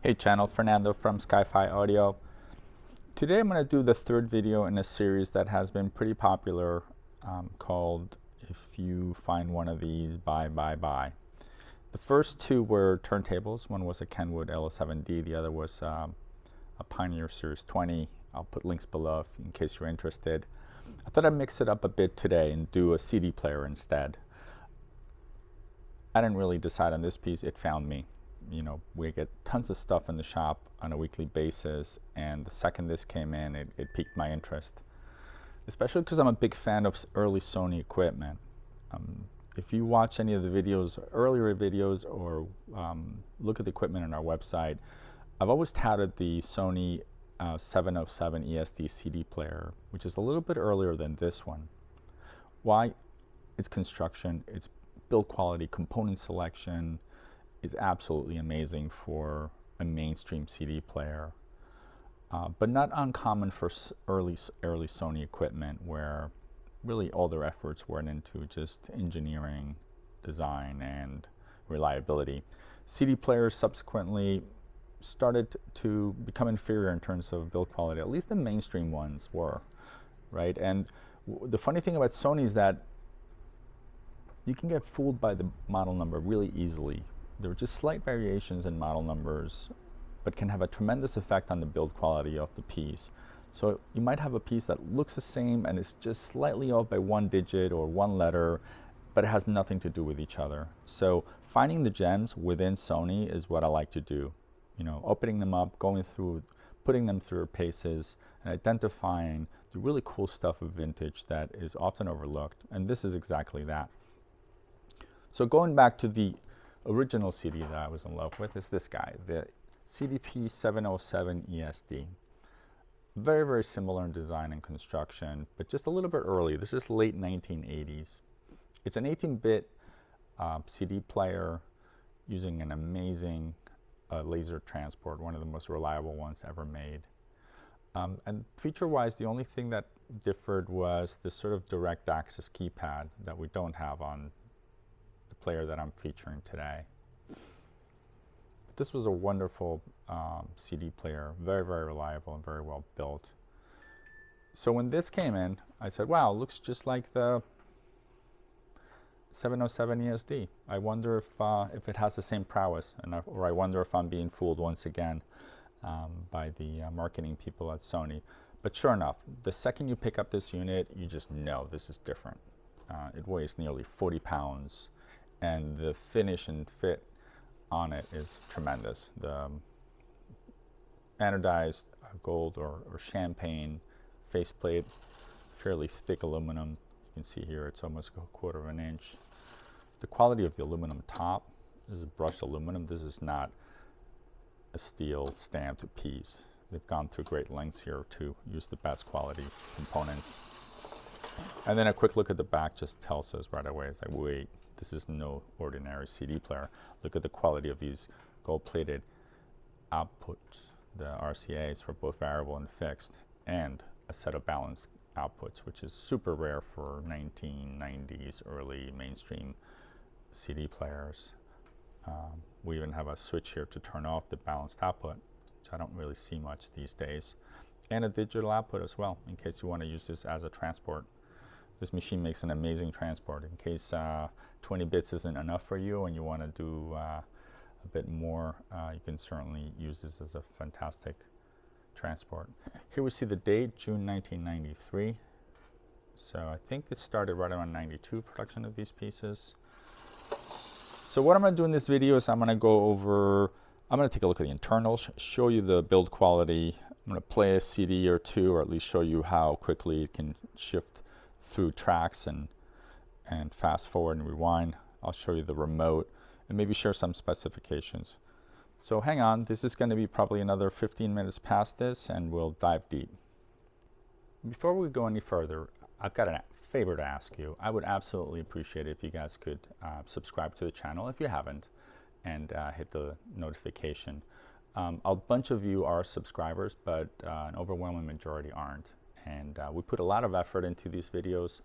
Hey channel, Fernando from Sky-Fi Audio. Today I'm going to do the third video in a series that has been pretty popular called If You Find One of These, Buy. The first two were turntables. One was a Kenwood LO7D, the other was a Pioneer Series 20. I'll put links below in case you're interested. I thought I'd mix it up a bit today and do a CD player instead. I didn't really decide on this piece, it found me. You know, we get tons of stuff in the shop on a weekly basis, and the second this came in, it piqued my interest, especially because I'm a big fan of early Sony equipment. If you watch any of the videos, earlier videos, or look at the equipment on our website, I've always touted the Sony X707ES CD player, which is a little bit earlier than this one. Why? Its construction, its build quality, component selection is absolutely amazing for a mainstream CD player, but not uncommon for early Sony equipment, where really all their efforts went into just engineering, design, and reliability. CD players subsequently started to become inferior in terms of build quality. At least the mainstream ones were, right? And the funny thing about Sony is that you can get fooled by the model number really easily. There are just slight variations in model numbers, but can have a tremendous effect on the build quality of the piece. So you might have a piece that looks the same and is just slightly off by one digit or one letter, but it has nothing to do with each other. So finding the gems within Sony is what I like to do. You know, opening them up, going through, putting them through paces, and identifying the really cool stuff of vintage that is often overlooked. And this is exactly that. So going back to the original CD that I was in love with is this guy, the X707ES. Very, very similar in design and construction, but just a little bit early. This is late 1980s. It's an 18-bit CD player using an amazing laser transport, one of the most reliable ones ever made. And feature-wise, the only thing that differed was this sort of direct access keypad that we don't have on the player that I'm featuring today. This was a wonderful CD player, very, very reliable and very well built. So when this came in, I said, wow, it looks just like the 707ES. I wonder if it has the same prowess, or I wonder if I'm being fooled once again by the marketing people at Sony. But sure enough, the second you pick up this unit, you just know this is different. It weighs nearly 40 pounds. And the finish and fit on it is tremendous. The anodized gold or champagne faceplate, fairly thick aluminum. You can see here it's almost a 1/4 of an inch. The quality of the aluminum top, this is brushed aluminum. This is not a steel stamped piece. They've gone through great lengths here to use the best quality components. And then a quick look at the back just tells us right away, it's like, wait, this is no ordinary CD player. Look at the quality of these gold-plated outputs, the RCAs for both variable and fixed, and a set of balanced outputs, which is super rare for 1990s early mainstream CD players. We even have a switch here to turn off the balanced output, which I don't really see much these days, and a digital output as well, in case you want to use this as a transport. This machine makes an amazing transport. In case 20 bits isn't enough for you and you want to do a bit more, you can certainly use this as a fantastic transport. Here we see the date, June 1993. So I think it started right around 92 production of these pieces. So what I'm going to do in this video is I'm going to take a look at the internals, show you the build quality. I'm going to play a CD or two, or at least show you how quickly it can shift through tracks and fast forward and rewind. I'll show you the remote and maybe share some specifications. So hang on, this is going to be probably another 15 minutes past this, and we'll dive deep. Before we go any further, I've got a favor to ask you. I would absolutely appreciate it if you guys could subscribe to the channel if you haven't, and hit the notification. A bunch of you are subscribers, but an overwhelming majority aren't. And we put a lot of effort into these videos.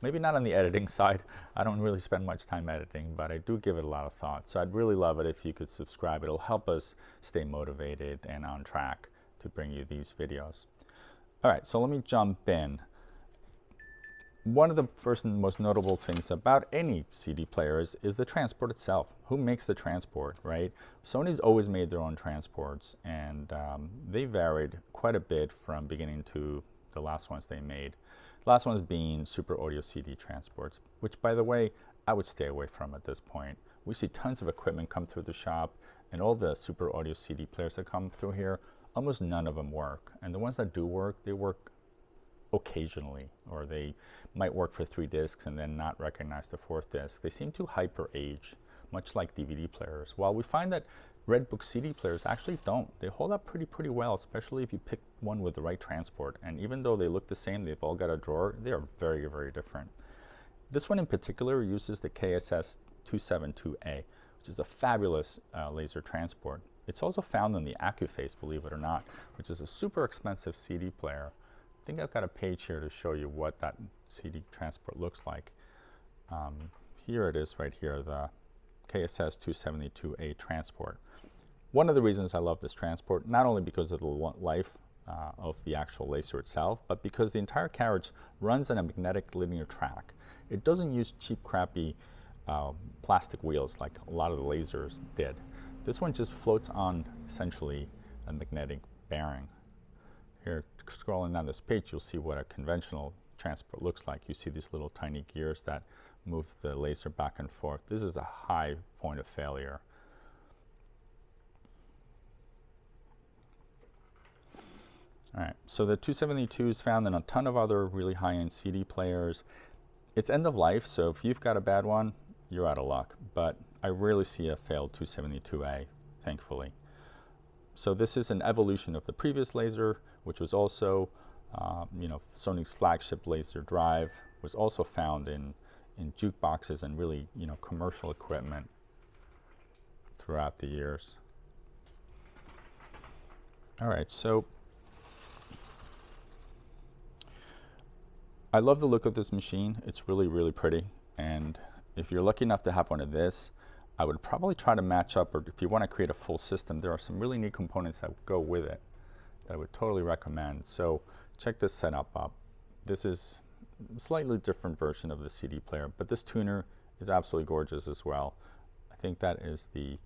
Maybe not on the editing side. I don't really spend much time editing, but I do give it a lot of thought. So I'd really love it if you could subscribe. It'll help us stay motivated and on track to bring you these videos. All right, so let me jump in. One of the first and most notable things about any CD players is the transport itself. Who makes the transport, right? Sony's always made their own transports, and they varied quite a bit from beginning to the last ones they made. The last ones being Super Audio CD transports, which, by the way, I would stay away from at this point. We see tons of equipment come through the shop, and all the Super Audio CD players that come through here, almost none of them work. And the ones that do work, they work occasionally, or they might work for 3 discs and then not recognize the 4th disc. They seem to hyper age, much like DVD players. While we find that Redbook CD players actually don't. They hold up pretty well, especially if you pick one with the right transport. And even though they look the same, they've all got a drawer, they are very different. This one in particular uses the XLRs, which is a fabulous laser transport. It's also found in the AccuFace, believe it or not, which is a super expensive CD player. I think I've got a page here to show you what that CD transport looks like. Here it is right here, the XLRs transport. One of the reasons I love this transport, not only because of the life of the actual laser itself, but because the entire carriage runs on a magnetic linear track. It doesn't use cheap, crappy plastic wheels like a lot of the lasers did. This one just floats on essentially a magnetic bearing. Here, scrolling down this page, you'll see what a conventional transport looks like. You see these little tiny gears that move the laser back and forth. This is a high point of failure. All right, so the 272 is found in a ton of other really high-end CD players. It's end of life, so if you've got a bad one, you're out of luck. But I rarely see a failed 272A, thankfully. So this is an evolution of the previous laser, which was also, Sony's flagship laser drive, was also found in jukeboxes and really, commercial equipment throughout the years. All right, so I love the look of this machine. It's really pretty. And if you're lucky enough to have one of this, I would probably try to match up, or if you want to create a full system, there are some really neat components that go with it that I would totally recommend. So check this setup up. This is a slightly different version of the CD player, but this tuner is absolutely gorgeous as well. I think that is the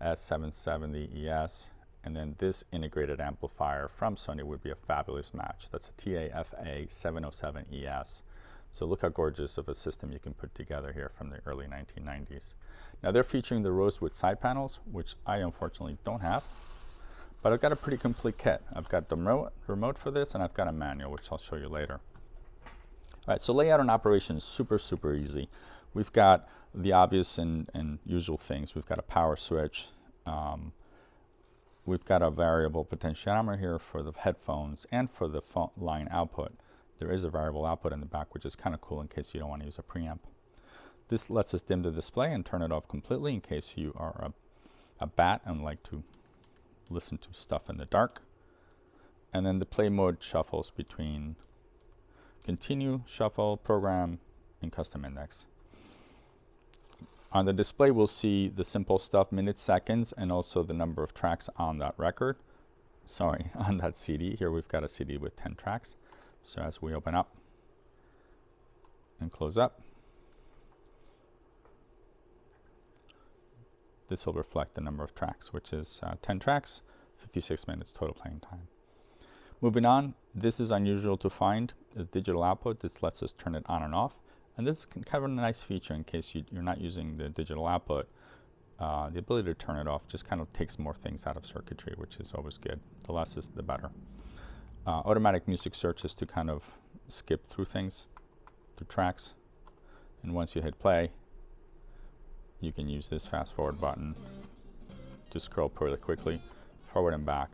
S707ES, and then this integrated amplifier from Sony would be a fabulous match. That's a XLRs 707ES. So look how gorgeous of a system you can put together here from the early 1990s. Now they're featuring the rosewood side panels, which I unfortunately don't have, but I've got a pretty complete kit. I've got the remote for this, and I've got a manual, which I'll show you later. All right, so layout and operation is super easy. We've got the obvious and usual things. We've got a power switch. We've got a variable potentiometer here for the headphones and for the phone line output. There is a variable output in the back, which is kind of cool in case you don't want to use a preamp. This lets us dim the display and turn it off completely in case you are a bat and like to listen to stuff in the dark. And then the play mode shuffles between continue, shuffle, program, and custom index. On the display, we'll see the simple stuff, minutes, seconds, and also the number of tracks on that record. Sorry, on that CD. Here we've got a CD with 10 tracks. So as we open up and close up, this will reflect the number of tracks, which is 10 tracks, 56 minutes total playing time. Moving on, this is unusual to find, is digital output. This lets us turn it on and off. And this is kind of a nice feature in case you're not using the digital output. The ability to turn it off just kind of takes more things out of circuitry, which is always good. The less is the better. Automatic music search is to kind of skip through things, through tracks. And once you hit play, you can use this fast forward button to scroll pretty quickly, forward and back.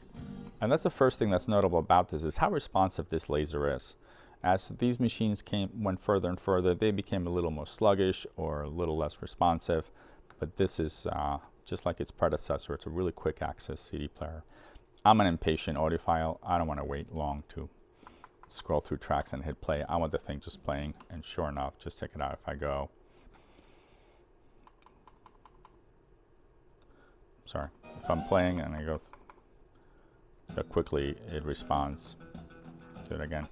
And that's the first thing that's notable about this, is how responsive this laser is. As these machines went further and further, they became a little more sluggish or a little less responsive. But this is just like its predecessor. It's a really quick access CD player. I'm an impatient audiophile. I don't want to wait long to scroll through tracks and hit play. I want the thing just playing, and sure enough, just check it out. If I go, sorry, if I'm playing and I go quickly, it responds. Do it again.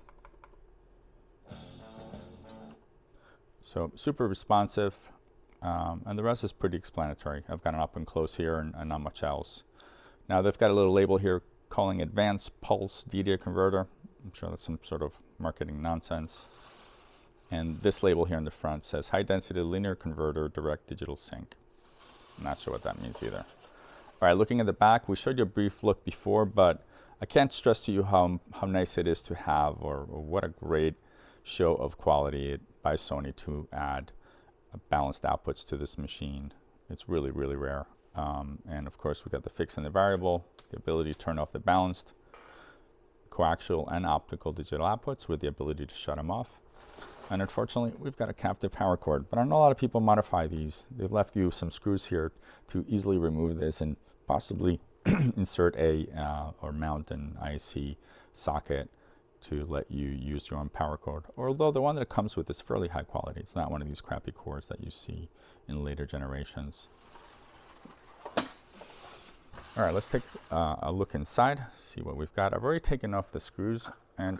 So super responsive, and the rest is pretty explanatory. I've got an up and close here and not much else. Now they've got a little label here calling advanced pulse DDA converter. I'm sure that's some sort of marketing nonsense. And this label here in the front says high density linear converter direct digital sync. I'm not sure what that means either. All right, looking at the back, we showed you a brief look before, but I can't stress to you how nice it is to have, or what a great show of quality by Sony to add balanced outputs to this machine. It's really, really rare. And of course, we got the fixed and the variable, the ability to turn off the balanced, coaxial and optical digital outputs with the ability to shut them off. And unfortunately, we've got a captive power cord, but I know a lot of people modify these. They've left you some screws here to easily remove this and possibly insert or mount an IC socket to let you use your own power cord. Although the one that it comes with is fairly high quality. It's not one of these crappy cords that you see in later generations. All right, let's take a look inside, see what we've got. I've already taken off the screws, and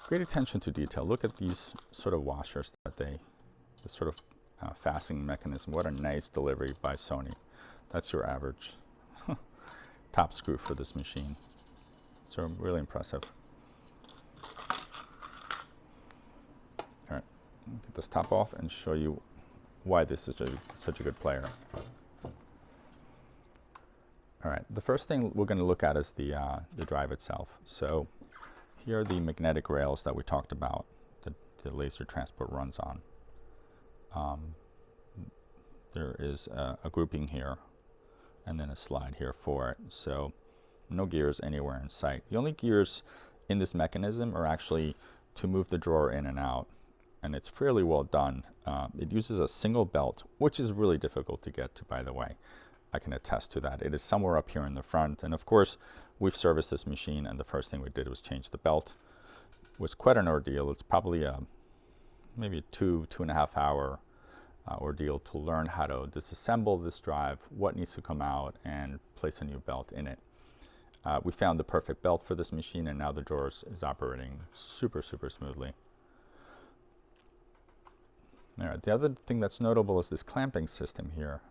great attention to detail. Look at these sort of washers that the sort of fastening mechanism. What a nice delivery by Sony. That's your average top screw for this machine. So really impressive. All right, get this top off and show you why this is such a good player. All right, the first thing we're going to look at is the drive itself. So here are the magnetic rails that we talked about that the laser transport runs on. There is a grouping here and then a slide here for it. So no gears anywhere in sight. The only gears in this mechanism are actually to move the drawer in and out, and it's fairly well done. It uses a single belt, which is really difficult to get to, by the way. I can attest to that. It is somewhere up here in the front, and of course we've serviced this machine, and the first thing we did was change the belt. It was quite an ordeal. It's probably maybe a 2.5 hour ordeal to learn how to disassemble this drive, what needs to come out, and place a new belt in it. We found the perfect belt for this machine, and now the drawer is operating super smoothly. All right, the other thing that's notable is this clamping system here,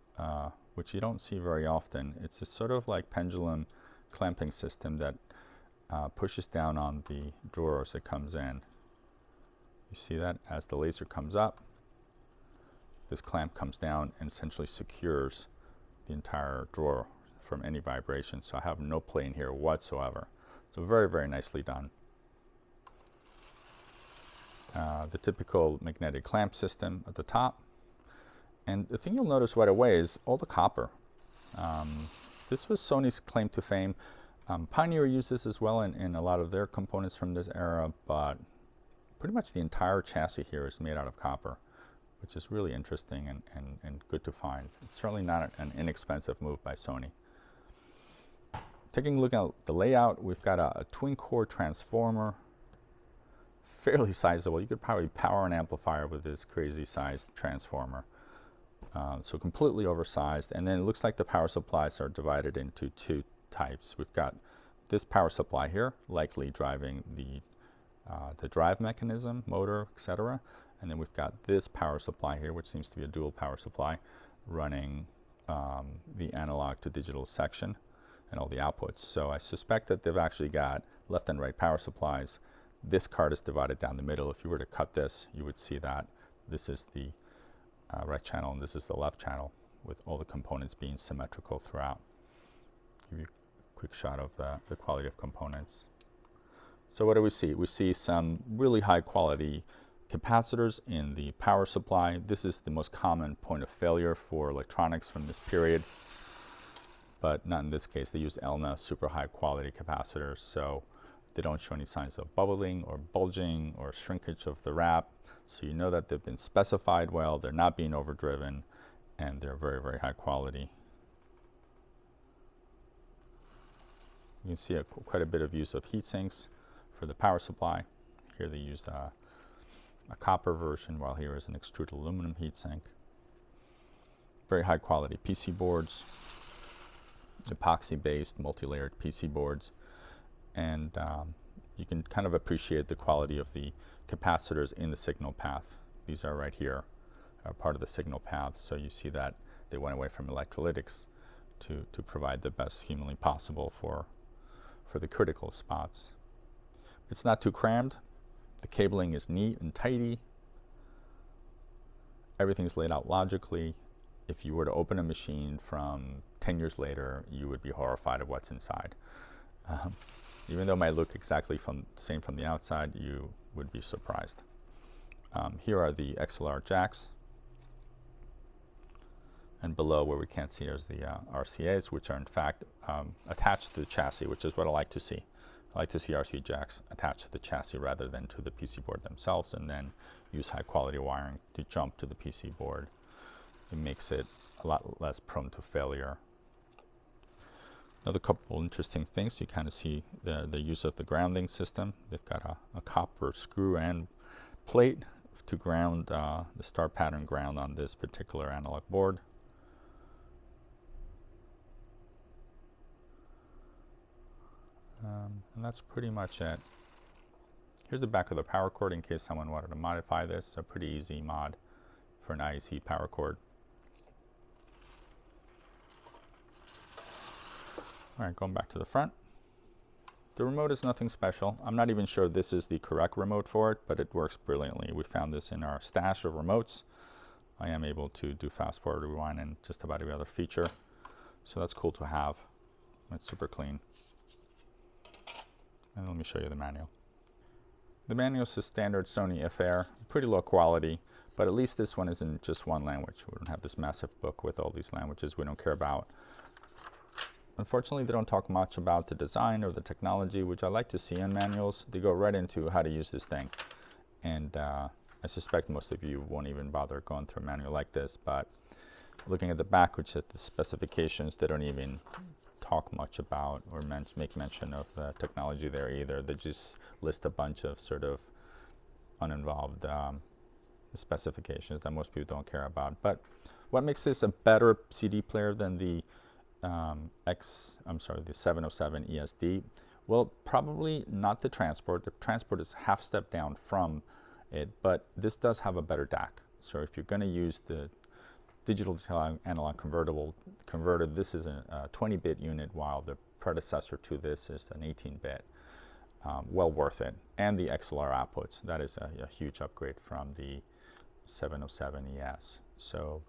which you don't see very often. It's a sort of like pendulum clamping system that pushes down on the drawer as it comes in. You see that as the laser comes up, this clamp comes down and essentially secures the entire drawer from any vibration. So I have no play in here whatsoever. So very nicely done. The typical magnetic clamp system at the top. And the thing you'll notice right away is all the copper. This was Sony's claim to fame. Pioneer used this as well in a lot of their components from this era, but pretty much the entire chassis here is made out of copper, which is really interesting and good to find. It's certainly not an inexpensive move by Sony. Taking a look at the layout, we've got a twin core transformer, fairly sizable. You could probably power an amplifier with this crazy sized transformer. So completely oversized, and then it looks like the power supplies are divided into two types. We've got this power supply here, likely driving the drive mechanism, motor, etc. And then we've got this power supply here, which seems to be a dual power supply, running the analog to digital section and all the outputs. So I suspect that they've actually got left and right power supplies. This card is divided down the middle. If you were to cut this, you would see that this is the right channel and this is the left channel, with all the components being symmetrical throughout. Give you a quick shot of the quality of components. So what do we see? We see some really high quality capacitors in the power supply. This is the most common point of failure for electronics from this period, but not in this case. They used Elna super high quality capacitors, so they don't show any signs of bubbling or bulging or shrinkage of the wrap. So you know that they've been specified well, they're not being overdriven, and they're very high quality. You can see quite a bit of use of heat sinks for the power supply. Here they used a copper version, while here is an extruded aluminum heatsink. Very high quality PC boards, epoxy-based, multi-layered PC boards, and you can kind of appreciate the quality of the capacitors in the signal path. These are right here, part of the signal path, so you see that they went away from electrolytics to provide the best humanly possible for the critical spots. It's not too crammed. The cabling is neat and tidy. Everything's laid out logically. If you were to open a machine from 10 years later, you would be horrified at what's inside. Even though it might look exactly same from the outside, you would be surprised. Here are the XLR jacks. And below, where we can't see, is the RCAs, which are in fact attached to the chassis, which is what I like to see. I like to see RC jacks attached to the chassis rather than to the PC board themselves, and then use high quality wiring to jump to the PC board. It makes it a lot less prone to failure. Another couple interesting things, you kind of see the use of the grounding system. They've got a copper screw and plate to ground the star pattern ground on this particular analog board. And that's pretty much it. Here's the back of the power cord in case someone wanted to modify this. A pretty easy mod for an IEC power cord. All right, going back to the front. The remote is nothing special. I'm not even sure this is the correct remote for it, but it works brilliantly. We found this in our stash of remotes. I am able to do fast forward, rewind, and just about every other feature. So that's cool to have. It's super clean. And let me show you the manual. The manual says standard Sony FR, pretty low quality, but at least this one is in just one language. We don't have this massive book with all these languages we don't care about. Unfortunately, they don't talk much about the design or the technology, which I like to see in manuals. They go right into how to use this thing. And I suspect most of you won't even bother going through a manual like this, but looking at the back, which is the specifications, they don't even talk much about or make mention of the technology there either. They just list a bunch of sort of uninvolved specifications that most people don't care about. But what makes this a better CD player than the 707ESD? Well, probably not the transport. The transport is half step down from it, but this does have a better DAC. So if you're going to use the digital to analog converter, this is a 20-bit unit, while the predecessor to this is an 18-bit. Well worth it. And the XLR outputs, that is a huge upgrade from the 707ES. So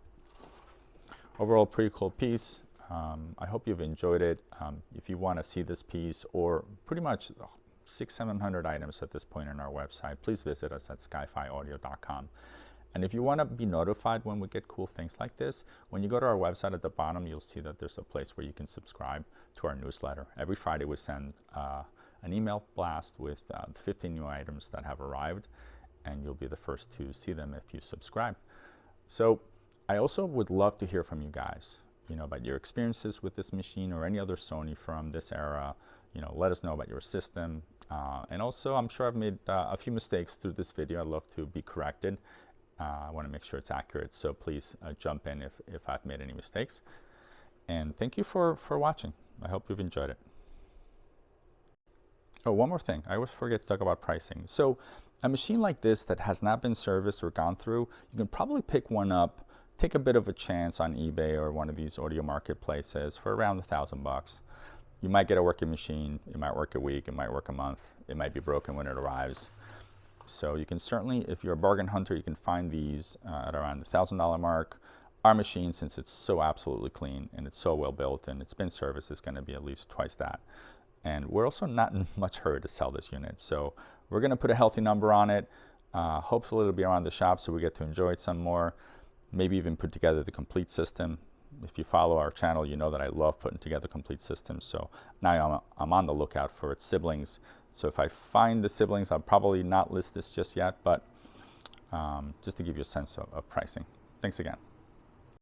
overall, pretty cool piece. I hope you've enjoyed it. If you want to see this piece or pretty much 600-700 items at this point on our website, please visit us at skyfiaudio.com. And if you want to be notified when we get cool things like this, when you go to our website at the bottom, you'll see that there's a place where you can subscribe to our newsletter. Every Friday we send an email blast with 15 new items that have arrived, and you'll be the first to see them if you subscribe. So I also would love to hear from you guys, about your experiences with this machine or any other Sony from this era. Let us know about your system. And also, I'm sure I've made a few mistakes through this video. I'd love to be corrected. I want to make sure it's accurate, so please jump in if I've made any mistakes. And thank you for watching. I hope you've enjoyed it. Oh, one more thing. I always forget to talk about pricing. So a machine like this that has not been serviced or gone through, you can probably pick one up, take a bit of a chance on eBay or one of these audio marketplaces for around $1,000. You might get a working machine. It might work a week. It might work a month. It might be broken when it arrives. So you can certainly, if you're a bargain hunter, you can find these at around the $1,000 mark. Our machine, since it's so absolutely clean and it's so well built and it's been serviced, is going to be at least twice that. And we're also not in much hurry to sell this unit. So we're going to put a healthy number on it. Hopefully it'll be around the shop so we get to enjoy it some more. Maybe even put together the complete system. If you follow our channel, you know that I love putting together complete systems. So now I'm on the lookout for its siblings. So if I find the siblings, I'll probably not list this just yet, but just to give you a sense of pricing. Thanks again.